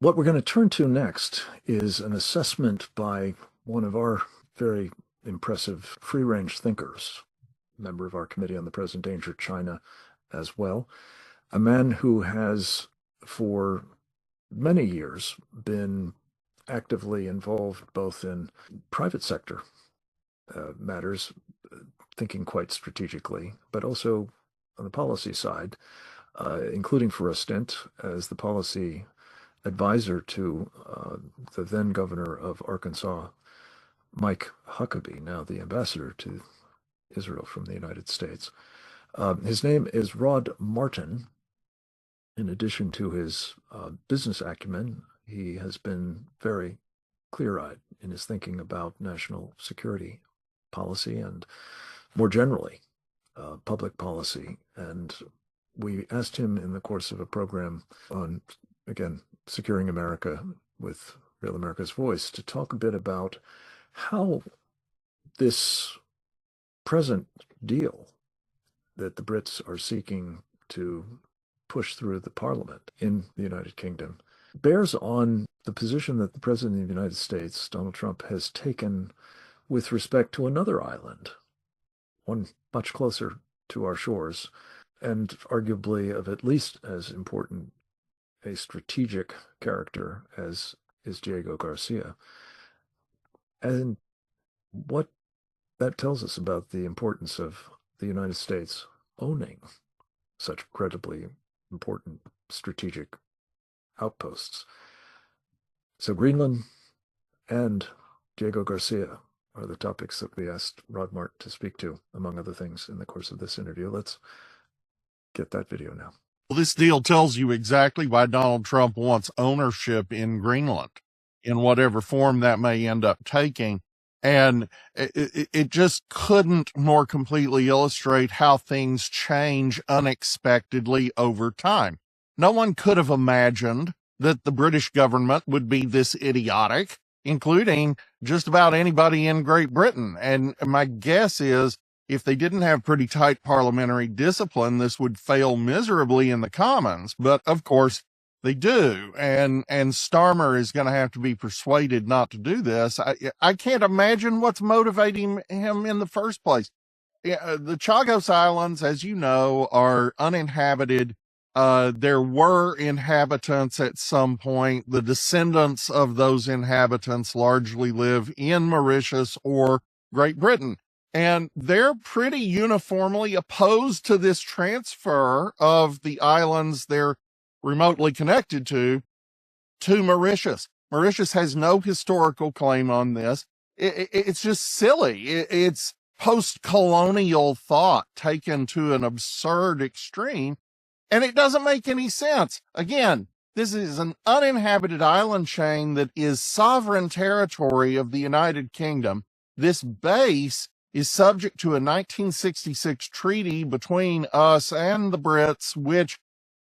What we're going to turn to next is an assessment by one of our very impressive free-range thinkers, member of our Committee on the Present Danger, China as well, a man who has for many years been actively involved both in private sector matters, thinking quite strategically, but also on the policy side, including for a stint as the policy advisor to the then governor of Arkansas, Mike Huckabee, now the ambassador to Israel from the United States. His name is Rod Martin. In addition to his business acumen, he has been very clear-eyed in his thinking about national security policy and more generally public policy. And we asked him in the course of a program on, again, Securing America with Real America's Voice to talk a bit about how this present deal that the Brits are seeking to push through the parliament in the United Kingdom bears on the position that the President of the United States, Donald Trump, has taken with respect to another island, one much closer to our shores, and arguably of at least as important a strategic character as is Diego Garcia. And what that tells us about the importance of the United States owning such incredibly important strategic outposts. So Greenland and Diego Garcia are the topics that we asked Rod Martin to speak to, among other things, in the course of this interview. Let's get that video now. Well, this deal tells you exactly why Donald Trump wants ownership in Greenland, in whatever form that may end up taking. And it just couldn't more completely illustrate how things change unexpectedly over time. No one could have imagined that the British government would be this idiotic, including just about anybody in Great Britain. And my guess is if they didn't have pretty tight parliamentary discipline, this would fail miserably in the Commons. But of course they do. And Starmer is going to have to be persuaded not to do this. I can't imagine what's motivating him in the first place. The Chagos Islands, as you know, are uninhabited. There were inhabitants at some point. The descendants of those inhabitants largely live in Mauritius or Great Britain. And they're pretty uniformly opposed to this transfer of the islands they're remotely connected to Mauritius. Mauritius has no historical claim on this. It's just silly. It's post-colonial thought taken to an absurd extreme, and it doesn't make any sense. Again, this is an uninhabited island chain that is sovereign territory of the United Kingdom. This base is subject to a 1966 treaty between us and the Brits, which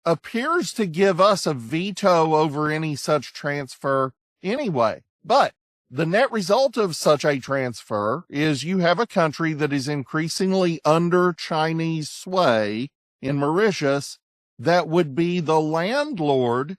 appears to give us a veto over any such transfer anyway. But the net result of such a transfer is you have a country that is increasingly under Chinese sway in Mauritius that would be the landlord,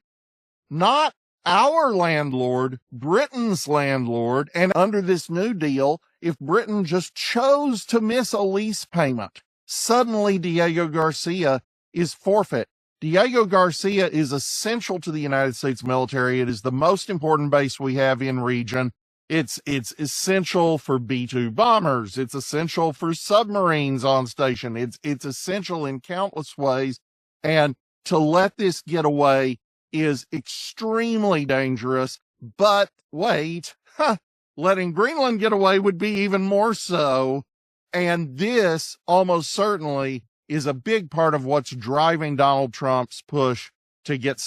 not our landlord, Britain's landlord. And under this new deal, if Britain just chose to miss a lease payment, suddenly Diego Garcia is forfeit. Diego Garcia is essential to the United States military. It is the most important base we have in region. It's essential for B-2 bombers. It's essential for submarines on station. It's essential in countless ways. And to let this get away is extremely dangerous. But wait, letting Greenland get away would be even more so. And this almost certainly is a big part of what's driving Donald Trump's push to get